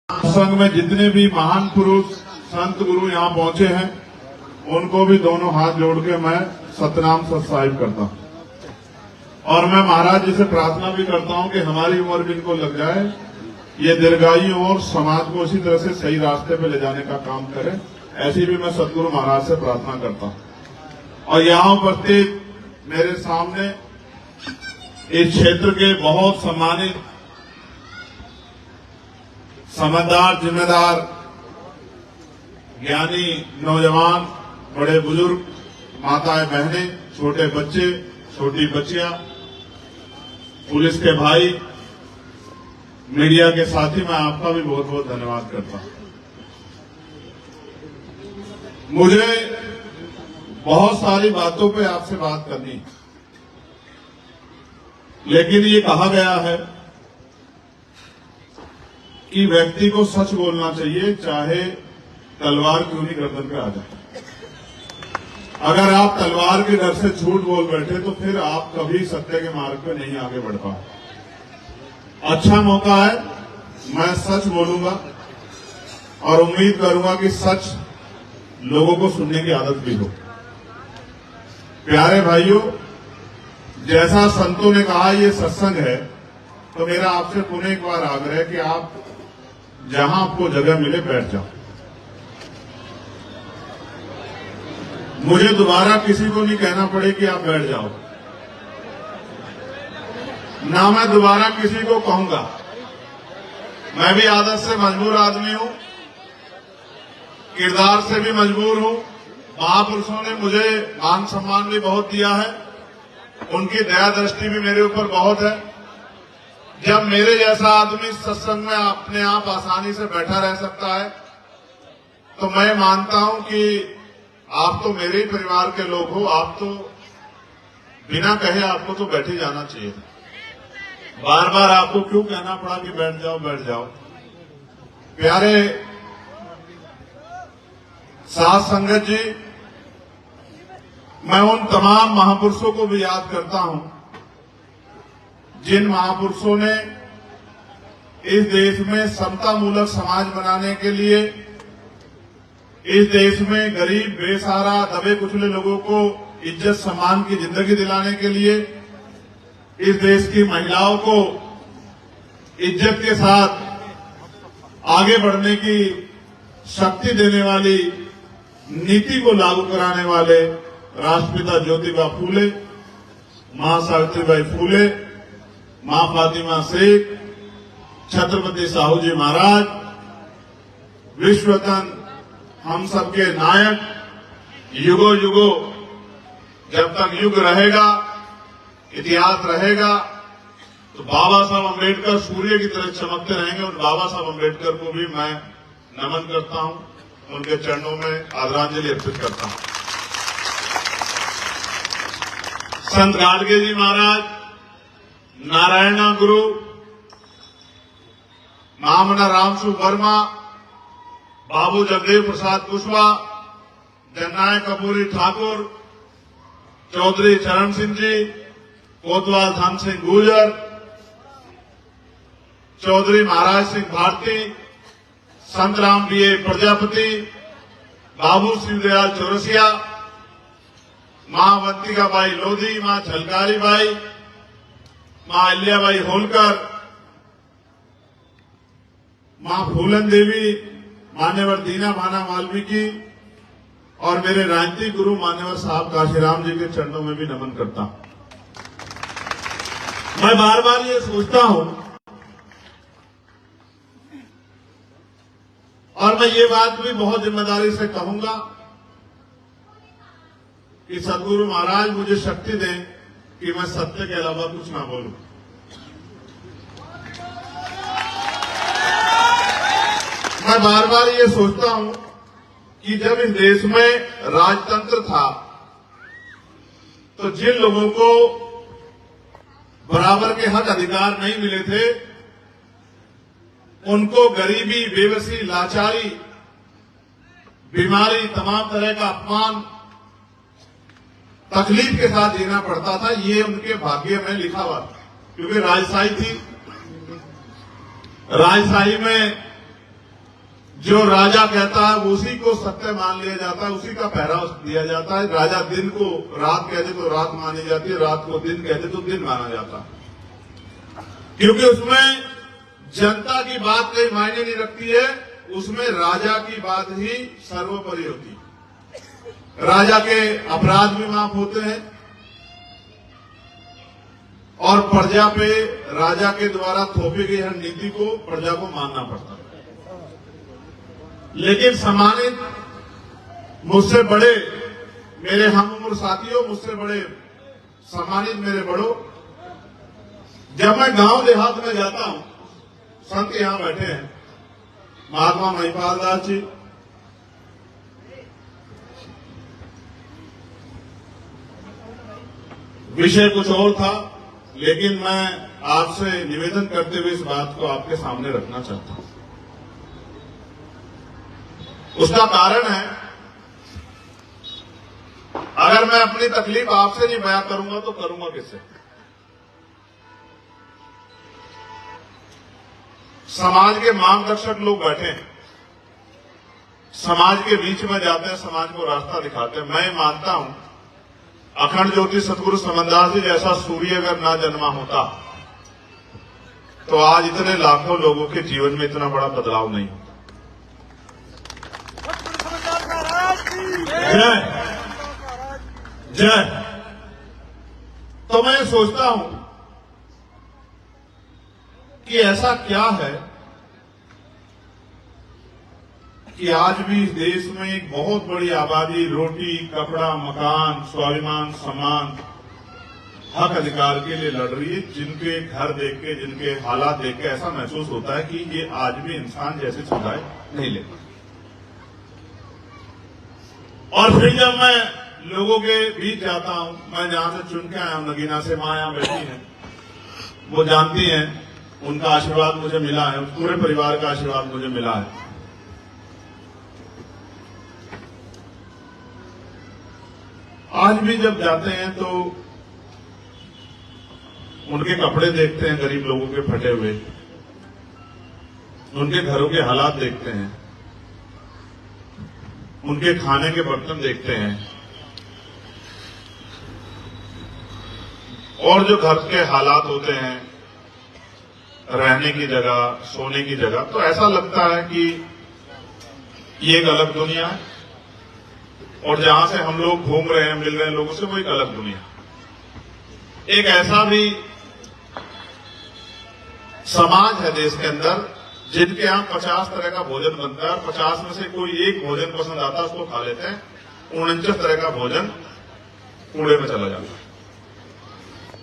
संघ में जितने भी महान पुरुष संत गुरु यहाँ पहुंचे हैं उनको भी दोनों हाथ जोड़ के मैं सतनाम सत्साहिब करता हूं। और मैं महाराज जी से प्रार्थना भी करता हूं कि हमारी उम्र भी इनको लग जाए, ये दीर्घायु और समाज को इसी तरह से सही रास्ते पे ले जाने का काम करे, ऐसी भी मैं सदगुरु महाराज से प्रार्थना करता हूं। और यहाँ उपस्थित मेरे सामने इस क्षेत्र के बहुत सम्मानित समझदार, जिम्मेदार, ज्ञानी नौजवान, बड़े बुजुर्ग, माताएं, बहनें, छोटे बच्चे, छोटी बच्चियां, पुलिस के भाई, मीडिया के साथी, मैं आपका भी बहुत बहुत धन्यवाद करता हूं। मुझे बहुत सारी बातों पे आपसे बात करनी, लेकिन ये कहा गया है कि व्यक्ति को सच बोलना चाहिए, चाहे तलवार क्यों नहीं गर्दन पे आ जाए। अगर आप तलवार के डर से झूठ बोल बैठे तो फिर आप कभी सत्य के मार्ग पे नहीं आगे बढ़ पाए। अच्छा मौका है, मैं सच बोलूंगा और उम्मीद करूंगा कि सच लोगों को सुनने की आदत भी हो। प्यारे भाइयों, जैसा संतों ने कहा ये सत्संग है, तो मेरा आपसे पुनः एक बार आग्रह है कि आप जहां आपको जगह मिले बैठ जाओ। मुझे दोबारा किसी को नहीं कहना पड़े कि आप बैठ जाओ, ना मैं दोबारा किसी को कहूंगा। मैं भी आदत से मजबूर आदमी हूं, किरदार से भी मजबूर हूं। महापुरुषों ने मुझे मान सम्मान भी बहुत दिया है, उनकी दया दृष्टि भी मेरे ऊपर बहुत है। जब मेरे जैसा आदमी सत्संग में अपने आप आसानी से बैठा रह सकता है, तो मैं मानता हूं कि आप तो मेरे ही परिवार के लोग हो, आप तो बिना कहे आपको तो बैठ ही जाना चाहिए। बार बार आपको क्यों कहना पड़ा कि बैठ जाओ बैठ जाओ। प्यारे साथ संगत जी, मैं उन तमाम महापुरुषों को भी याद करता हूं जिन महापुरुषों ने इस देश में समता मूलक समाज बनाने के लिए, इस देश में गरीब, बेसहारा, दबे कुचले लोगों को इज्जत सम्मान की जिंदगी दिलाने के लिए, इस देश की महिलाओं को इज्जत के साथ आगे बढ़ने की शक्ति देने वाली नीति को लागू कराने वाले राष्ट्रपिता ज्योतिबा फूले, मां सावित्रीबाई फूले, मां फातिमा शेख, छत्रपति साहू जी महाराज, विश्वकर्म, हम सबके नायक, युगों युगों जब तक युग रहेगा, इतिहास रहेगा, तो बाबा साहब अम्बेडकर सूर्य की तरह चमकते रहेंगे। और बाबा साहब अम्बेडकर को भी मैं नमन करता हूं, उनके चरणों में आदरांजलि अर्पित करता हूं। संत गाडगे जी महाराज, नारायणा गुरु, महामना रामसु वर्मा, बाबू जगदेव प्रसाद कुशवाहा, जननायक कपूरी ठाकुर, चौधरी चरण सिंह जी, कोतवाल धन सिंह गुर्जर, चौधरी महाराज सिंह भारती, संत राम बीए प्रजापति, बाबू शिवदयाल चौरसिया, मां अवंतिका बाई लोधी, मां झलकारी बाई, मां अहिल्याबाई होलकर, मां फूलन देवी, मान्यवर दीना भाना वाल्मीकि और मेरे राजनीतिक गुरु मान्यवर साहब काशीराम जी के चरणों में भी नमन करता हूं। मैं बार बार ये सोचता हूं और मैं ये बात भी बहुत जिम्मेदारी से कहूंगा कि सदगुरु महाराज मुझे शक्ति दें कि मैं सत्य के अलावा कुछ ना बोलूं। मैं बार बार ये सोचता हूं कि जब इस देश में राजतंत्र था तो जिन लोगों को बराबर के हक अधिकार नहीं मिले थे, उनको गरीबी, बेबसी, लाचारी, बीमारी, तमाम तरह का अपमान, तकलीफ के साथ जीना पड़ता था। ये उनके भाग्य में लिखा हुआ था, क्योंकि राजशाही थी। राजशाही में जो राजा कहता है उसी को सत्य मान लिया जाता है, उसी का पहरा दिया जाता है। राजा दिन को रात कह दे तो रात मानी जाती है, रात को दिन कह दे तो दिन माना जाता है, क्योंकि उसमें जनता की बात कहीं मायने नहीं रखती है, उसमें राजा की बात ही सर्वोपरि होती है। राजा के अपराध भी माफ होते हैं और प्रजा पे राजा के द्वारा थोपी गई हर नीति को प्रजा को मानना पड़ता है। लेकिन सम्मानित मुझसे बड़े मेरे हम उम्र साथियों, मुझसे बड़े सम्मानित मेरे बड़ों, जब मैं गांव देहात में जाता हूं, संत यहां बैठे हैं, महात्मा महिपाल दास जी, विषय कुछ और था, लेकिन मैं आपसे निवेदन करते हुए इस बात को आपके सामने रखना चाहता हूं। उसका कारण है, अगर मैं अपनी तकलीफ आपसे नहीं बयां करूंगा तो करूंगा किससे? समाज के मार्गदर्शक लोग बैठे हैं, समाज के बीच में जाते हैं, समाज को रास्ता दिखाते हैं। मैं मानता हूं अखंड ज्योति सतगुरु समनदास जी जैसा सूर्य अगर ना जन्मा होता तो आज इतने लाखों लोगों के जीवन में इतना बड़ा बदलाव नहीं होता। जय जय। तो मैं सोचता हूं कि ऐसा क्या है कि आज भी इस देश में एक बहुत बड़ी आबादी रोटी, कपड़ा, मकान, स्वाभिमान, सम्मान, हक अधिकार के लिए लड़ रही है, जिनके घर देख के, जिनके हालात देख के ऐसा महसूस होता है कि ये आज भी इंसान जैसे सुधार नहीं लेता। और फिर जब मैं लोगों के बीच जाता हूं, मैं जहां से चुन के आया हूं, नगीना से मां यहां बैठी हैं, वो जानती हैं, उनका आशीर्वाद मुझे मिला है, पूरे परिवार का आशीर्वाद मुझे मिला है। आज भी जब जाते हैं तो उनके कपड़े देखते हैं, गरीब लोगों के फटे हुए, उनके घरों के हालात देखते हैं, उनके खाने के बर्तन देखते हैं, और जो घर के हालात होते हैं, रहने की जगह, सोने की जगह, तो ऐसा लगता है कि ये एक अलग दुनिया है, और जहां से हम लोग घूम रहे हैं, मिल रहे हैं लोगों से, वो एक अलग दुनिया। एक ऐसा भी समाज है देश के अंदर जिनके यहां 50 तरह का भोजन बनता है, 50 में से कोई एक भोजन पसंद आता है, उसको खा लेते हैं, 49 तरह का भोजन कूड़े में चला जाता है।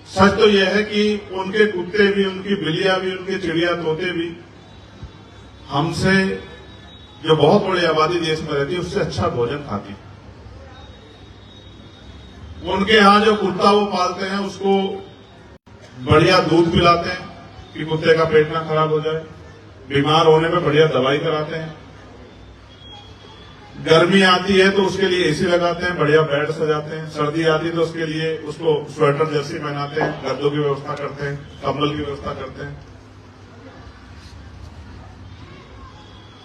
सच तो यह है कि उनके कुत्ते भी, उनकी बिल्लियां भी, उनके चिड़िया तोते भी हमसे, जो बहुत बड़ी आबादी देश में रहती है, उससे अच्छा भोजन खाती है। उनके यहां जो कुत्ता वो पालते हैं, उसको बढ़िया दूध पिलाते हैं कि कुत्ते का पेट ना खराब हो जाए, बीमार होने में बढ़िया दवाई कराते हैं, गर्मी आती है तो उसके लिए एसी लगाते हैं, बढ़िया बेड सजाते हैं, सर्दी आती है तो उसके लिए उसको स्वेटर जर्सी पहनाते हैं, गद्दों की व्यवस्था करते हैं, कंबल की व्यवस्था करते हैं।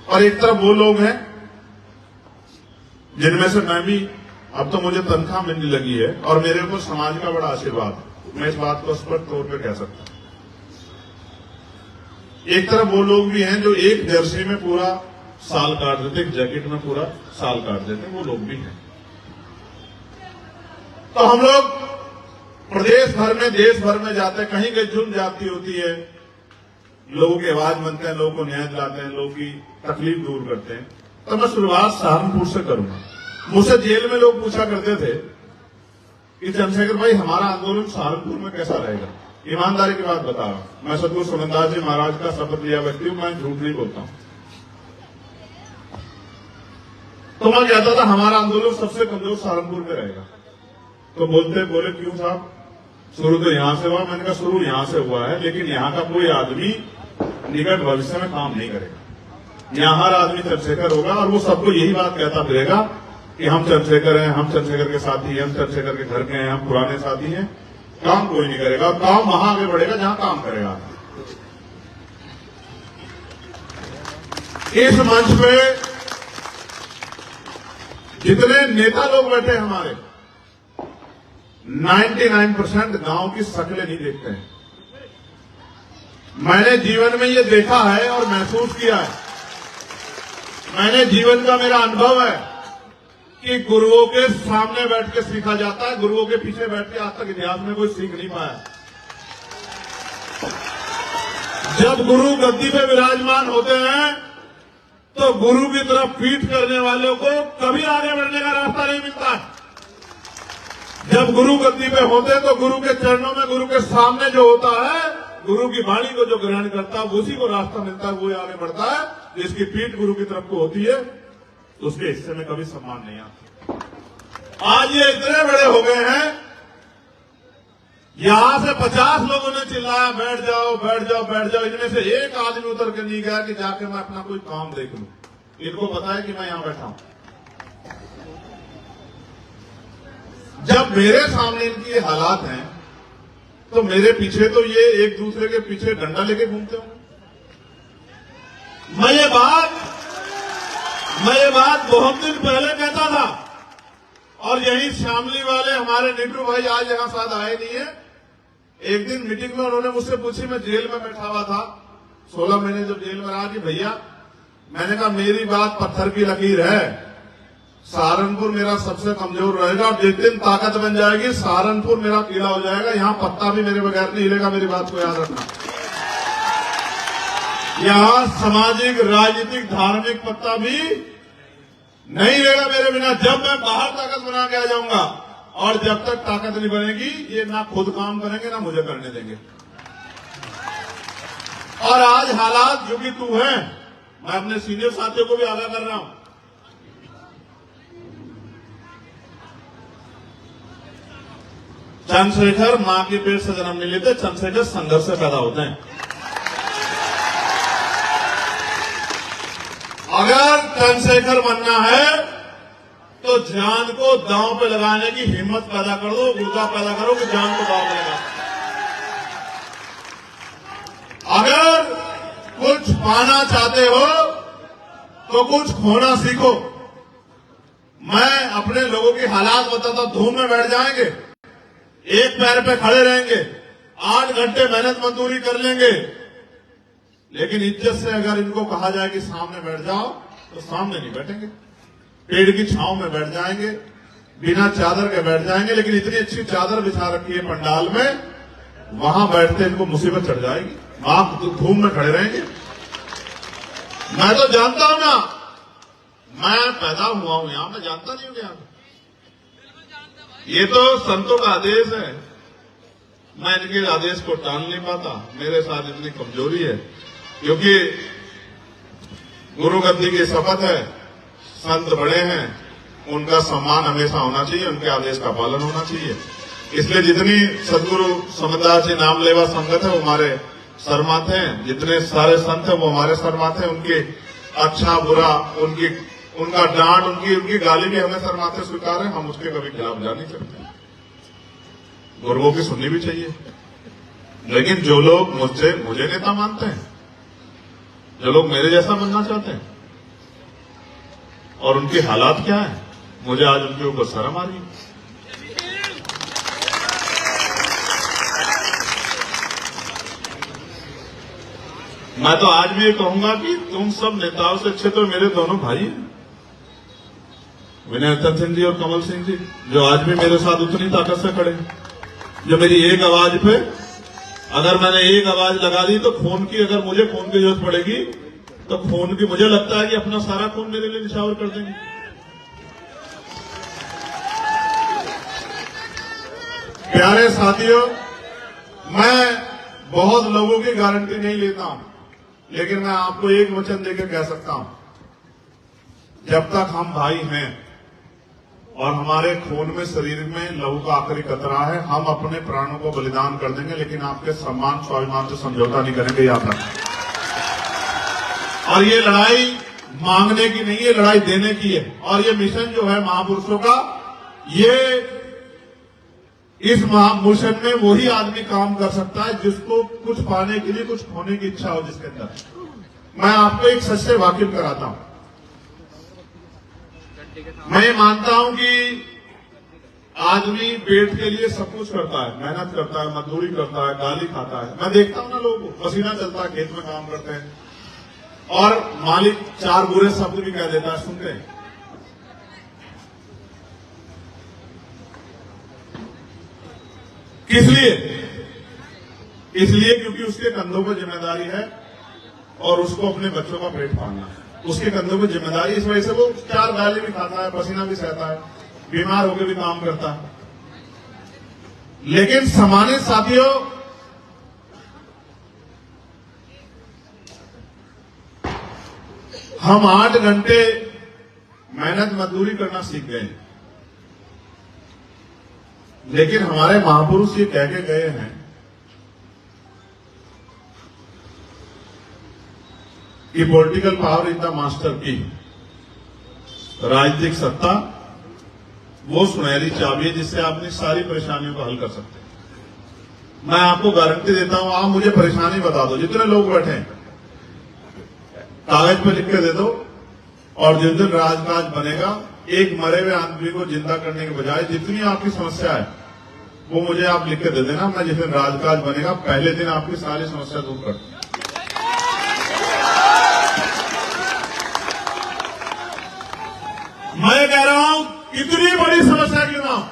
और एक तरफ वो लोग हैं जिनमें से मैं भी, अब तो मुझे तनख्वाह मिलने लगी है और मेरे ऊपर समाज का बड़ा आशीर्वाद है, मैं इस बात को स्पष्ट तौर पर कह सकता हूं। एक तरफ वो लोग भी हैं जो एक जर्सी में पूरा साल काट देते, एक जैकेट में पूरा साल काट देते, वो लोग भी हैं। तो हम लोग प्रदेश भर में, देश भर में जाते हैं, कहीं कहीं जुल्म जाती होती है, लोगों की आवाज बनते हैं, लोगों को न्याय दिलाते हैं, लोगों की तकलीफ दूर करते हैं। तो मैं शुरुआत सहारनपुर से करूंगा। मुझसे जेल में लोग पूछा करते थे कि चंद्रशेखर भाई, हमारा आंदोलन सहारनपुर में कैसा रहेगा? ईमानदारी की बात बता रहा हूं, मैं सतगुरु समनदास जी महाराज का शपथ लिया व्यक्ति हूं, मैं झूठ नहीं बोलता हूं। तो मैं कहता था हमारा आंदोलन सबसे कमजोर सहारनपुर में रहेगा। तो बोले क्यों साहब, शुरू तो यहां से हुआ। मैंने कहा शुरू यहां से हुआ है, लेकिन यहां का कोई आदमी निकट भविष्य में काम नहीं करेगा। यहां हर आदमी चंद्रशेखर होगा और वो सबको यही बात कहता फिरेगा कि हम चंद्रशेखर हैं, हम चंद्रशेखर के साथी हैं, हम चंद्रशेखर के घर के हैं, हम पुराने साथी हैं। काम कोई नहीं करेगा, काम वहां आगे बढ़ेगा जहां काम करेगा। इस मंच पे जितने नेता लोग बैठे हैं हमारे 99% गांव की शक्लें नहीं देखते हैं। मैंने जीवन में ये देखा है और महसूस किया है। मैंने जीवन का मेरा अनुभव है कि गुरुओं के सामने बैठ के सीखा जाता है, गुरुओं के पीछे बैठ के आज तक इतिहास में कोई सीख नहीं पाया। जब गुरु गद्दी पे विराजमान होते हैं तो गुरु की तरफ पीठ करने वालों को कभी आगे बढ़ने का रास्ता नहीं मिलता है। जब गुरु गद्दी पे होते हैं तो गुरु के चरणों में, गुरु के सामने जो होता है, गुरु की वाणी को जो ग्रहण करता है उसी को रास्ता मिलता है, वो आगे बढ़ता है। जिसकी पीठ गुरु की तरफ को होती है तो उसके हिस्से में कभी सम्मान नहीं आता। आज ये इतने बड़े हो गए हैं, यहां से 50 लोगों ने चिल्लाया बैठ जाओ बैठ जाओ बैठ जाओ, इनमें से एक आदमी उतर के नहीं गया कि जाके मैं अपना कोई काम देख लूं। इनको पता है कि मैं यहां बैठा हूं। जब मेरे सामने इनकी ये हालात हैं तो मेरे पीछे तो ये एक दूसरे के पीछे डंडा लेके घूमते होंगे। मैं ये बात बहुत दिन पहले कहता था और यही शामली वाले हमारे नीटू भाई आज यहां साथ आए नहीं है। एक दिन मीटिंग में उन्होंने मुझसे पूछी, मैं जेल में बैठा हुआ था 16 महीने जब जेल में रहा, कि भैया, मैंने कहा मेरी बात पत्थर की लकीर है, सहारनपुर मेरा सबसे कमजोर रहेगा और जिस दिन ताकत बन जाएगी सहारनपुर मेरा किला हो जाएगा, यहां पत्ता भी मेरे बगैर नहीं हिलेगा। मेरी बात को याद रखना। यहां सामाजिक, राजनीतिक, धार्मिक पत्ता भी नहीं हिलेगा मेरे बिना। जब मैं बाहर ताकत बना के आ जाऊंगा और जब तक ताकत नहीं बनेगी ये ना खुद काम करेंगे ना मुझे करने देंगे। और आज हालात जो कि तू है, मैं अपने सीनियर साथियों को भी आगाह कर रहा हूं, चंद्रशेखर मां के पेट से जन्म नहीं लेते, चंद्रशेखर संघर्ष से पैदा होते हैं। अगर चंद्रशेखर बनना है तो जान को दांव पे लगाने की हिम्मत पैदा कर दो, गुर्दा पैदा करो कि जान को दांव पे लगा। अगर कुछ पाना चाहते हो तो कुछ खोना सीखो। मैं अपने लोगों की हालात बताता, धूम में बैठ जाएंगे, एक पैर पे खड़े रहेंगे, 8 घंटे मेहनत मजदूरी कर लेंगे, लेकिन इज्जत से अगर इनको कहा जाए कि सामने बैठ जाओ तो सामने नहीं बैठेंगे। पेड़ की छांव में बैठ जाएंगे, बिना चादर के बैठ जाएंगे, लेकिन इतनी अच्छी चादर बिछा रखी है पंडाल में, वहां बैठते इनको मुसीबत चढ़ जाएगी। आप धूम में खड़े रहेंगे। मैं तो जानता हूं ना, मैं पैदा हुआ हूं यहां, मैं जानता नहीं हूं क्या। ये तो संतों का आदेश है, मैं इनके आदेश को टाल नहीं पाता। मेरे साथ इतनी कमजोरी है क्योंकि गुरु गद्दी की शपथ है, संत बड़े हैं, उनका सम्मान हमेशा होना चाहिए, उनके आदेश का पालन होना चाहिए। इसलिए जितनी सदगुरु समदास जी नाम लेवा संगत है वो हमारे सरमाथे हैं, जितने सारे संत हैं वो हमारे सरमाथे हैं। उनकी अच्छा बुरा, उनका डांट, उनकी गाली भी हमें सरमाथे स्वीकार है, हम उसके कभी खिलाफ जा नहीं सकते। गुरुओं की सुननी भी चाहिए। लेकिन जो लोग मुझे नेता मानते हैं, जो लोग मेरे जैसा बनना चाहते हैं, और उनके हालात क्या है, मुझे आज उनके ऊपर शर्म आ रही है। मैं तो आज भी ये कहूंगा कि तुम सब नेताओं से अच्छे तो मेरे दोनों भाई हैं, विनय सिंह जी और कमल सिंह जी, जो आज भी मेरे साथ उतनी ताकत से खड़े हैं, जो मेरी एक आवाज पे, अगर मैंने एक आवाज लगा दी तो खून की, अगर मुझे खून की जरूरत पड़ेगी तो खून की, मुझे लगता है कि अपना सारा खून मेरे लिए निछावर कर देंगे। प्यारे साथियों, मैं बहुत लोगों की गारंटी नहीं लेता हूं, लेकिन मैं आपको एक वचन देकर कह सकता हूं, जब तक हम भाई हैं और हमारे खून में, शरीर में लहू का आखिरी कतरा है, हम अपने प्राणों को बलिदान कर देंगे, लेकिन आपके सम्मान स्वाभिमान से समझौता नहीं करेंगे, याद रखना। और ये लड़ाई मांगने की नहीं है, लड़ाई देने की है। और ये मिशन जो है महापुरुषों का, ये इस मिशन में वही आदमी काम कर सकता है जिसको कुछ पाने के लिए कुछ खोने की इच्छा हो, जिसके अंदर मैं आपको एक सच से वाकिफ कराता हूं। मैं ये मानता हूं कि आदमी पेट के लिए सब कुछ करता है, मेहनत करता है, मजदूरी करता है, गाली खाता है। मैं देखता हूं ना, लोगों को पसीना चलता है, खेत में काम करते हैं और मालिक 4 बुरे शब्द भी कह देता है, सुनते हैं। किस लिए? इसलिए क्योंकि उसके कंधों पर जिम्मेदारी है और उसको अपने बच्चों का पेट पालना है। उसके कंधों पर जिम्मेदारी, इस वजह से वो 4 गाली भी खाता है, पसीना भी सहता है, बीमार होकर भी काम करता है। लेकिन सम्मानित साथियों, हम 8 घंटे मेहनत मजदूरी करना सीख गए, लेकिन हमारे महापुरुष ये कह के गए हैं कि political power is the master की। राजनीतिक सत्ता वो सुनहरी चाबी है जिससे आप अपनी सारी परेशानियों को हल कर सकते हैं। मैं आपको गारंटी देता हूं, आप मुझे परेशानी बता दो, जितने लोग बैठे हैं कागज पे लिख के दे दो, और जिस दिन राजकाज बनेगा, एक मरे हुए आदमी को जिंदा करने के बजाय जितनी आपकी समस्या है वो मुझे आप लिख के दे देना। मैं जिस दिन राजकाज बनेगा पहले दिन आपकी सारी समस्या दूर कर दूंगा। मैं कह रहा हूं, इतनी बड़ी समस्या क्यों ना हो,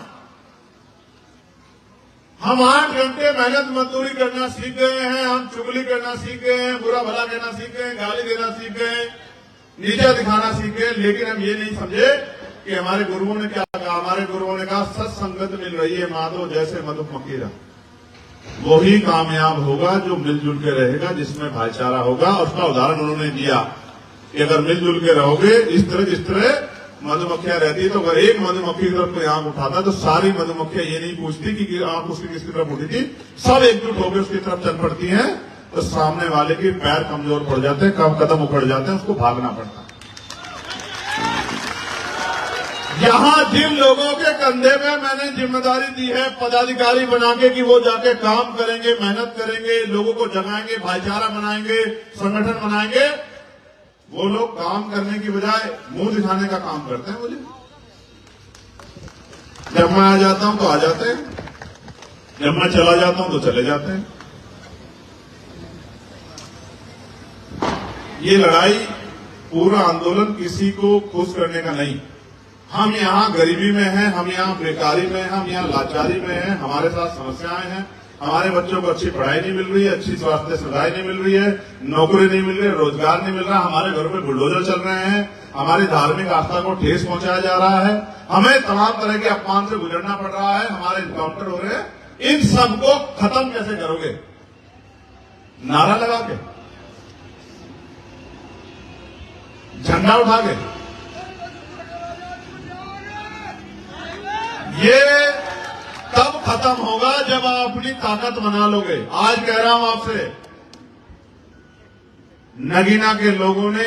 हम 8 घंटे मेहनत मजदूरी करना सीख गए हैं, हम चुगली करना सीख गए हैं, बुरा भला कहना सीख गए हैं, गाली देना सीख गए हैं, नीचा दिखाना सीख गए। लेकिन हम ये नहीं समझे कि हमारे गुरुओं ने क्या कहा। हमारे गुरुओं ने कहा, सत्संगत मिल रही है माधो जैसे मधुमक्खीरा, वही कामयाब होगा जो मिलजुल के रहेगा, जिसमें भाईचारा होगा। और उसका उदाहरण उन्होंने दिया कि अगर मिलजुल के रहोगे, इस तरह जिस तरह मधुमक्खियां रहती है, तो अगर एक मधुमक्खी की तरफ कोई आंख उठाता तो सारी मधुमक्खियां ये नहीं पूछती कि आंख उसकी किसकी तरफ उठी थी, सब एकजुट होकर उसकी तरफ चल पड़ती हैं। तो सामने वाले के पैर कमजोर पड़ जाते हैं, कदम उखड़ जाते हैं, उसको भागना पड़ता है। यहां जिन लोगों के कंधे में मैंने जिम्मेदारी दी है पदाधिकारी बना के कि वो जाके काम करेंगे, मेहनत करेंगे, लोगों को जगाएंगे, भाईचारा बनाएंगे, संगठन बनाएंगे, वो लोग काम करने की बजाय मुंह दिखाने का काम करते हैं। मुझे जब मैं आ जाता हूं तो आ जाते हैं, जब मैं चला जाता हूं तो चले जाते हैं। ये लड़ाई, पूरा आंदोलन किसी को खुश करने का नहीं। हम यहाँ गरीबी में हैं, हम यहाँ बेकारी में हैं, हम यहाँ लाचारी में हैं, हमारे साथ समस्याएं हैं, हमारे बच्चों को अच्छी पढ़ाई नहीं मिल रही है, अच्छी स्वास्थ्य सुविधाएं नहीं मिल रही है, नौकरी नहीं मिल रही है, रोजगार नहीं मिल रहा, हमारे घरों में बुलडोजर चल रहे हैं, हमारी धार्मिक आस्था को ठेस पहुंचाया जा रहा है, हमें तमाम तरह के अपमान से गुजरना पड़ रहा है, हमारे इनकाउंटर हो रहे हैं। इन सबको खत्म कैसे करोगे? नारा लगा के, झंडा उठा के? ये तब खत्म होगा जब आप अपनी ताकत बना लोगे। आज कह रहा हूं आपसे, नगीना के लोगों ने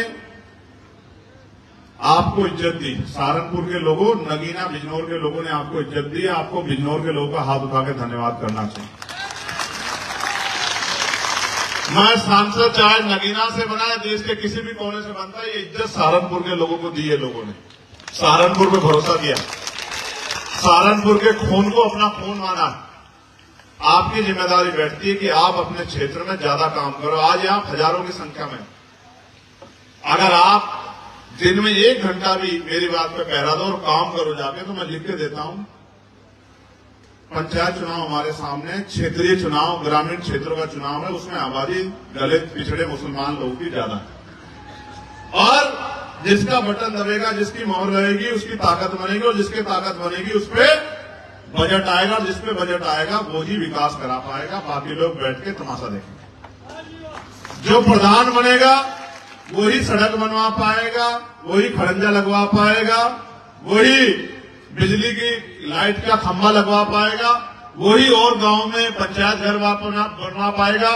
आपको इज्जत दी, सहारनपुर के लोगों, नगीना बिजनौर के लोगों ने आपको इज्जत दी। आपको बिजनौर के लोगों का हाथ उठा के धन्यवाद करना चाहिए। मैं सांसद चाहे नगीना से बना है, देश के किसी भी कोने से बनता है, ये इज्जत सहारनपुर के लोगों को दी है। लोगों ने सहारनपुर पे भरोसा किया, सहारनपुर के खून को अपना खून माना। आपकी जिम्मेदारी बैठती है कि आप अपने क्षेत्र में ज्यादा काम करो। आज यहां हजारों की संख्या में, अगर आप दिन में 1 घंटा भी मेरी बात पे पहरा दो और काम करो जाके, तो मैं लिख के देता हूं। पंचायत चुनाव हमारे सामने, क्षेत्रीय चुनाव, ग्रामीण क्षेत्रों का चुनाव है, उसमें आबादी दलित, पिछड़े, मुसलमान लोगों की ज्यादा है। और जिसका बटन दबेगा, जिसकी मोहर लगेगी, उसकी ताकत बनेगी, और जिसकी ताकत बनेगी उस पे बजट आएगा, और जिस पे बजट आएगा वो ही विकास करा पाएगा। बाकी लोग बैठ के तमाशा देखेंगे। जो प्रधान बनेगा वही सड़क बनवा पाएगा, वही खड़ंजा लगवा पाएगा, वही बिजली की लाइट का खंभा लगवा पाएगा, वही और गांव में पंचायत घर बनवा पाएगा,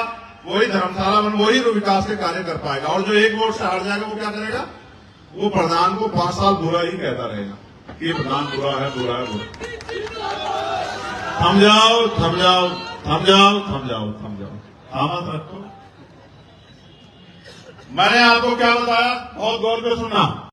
वही धर्मशाला वही विकास के कार्य कर पाएगा। और जो 1 वोट से हार जाएगा वो क्या करेगा? वो प्रधान को 5 साल बुरा ही कहता रहेगा कि प्रधान बुरा है, बुरा है, बुरा। थम जाओ, थम जाओ, थम जाओ, थम जाओ, थम जाओ, थामत रखो। मैंने आपको क्या बताया, बहुत गौर से सुनना।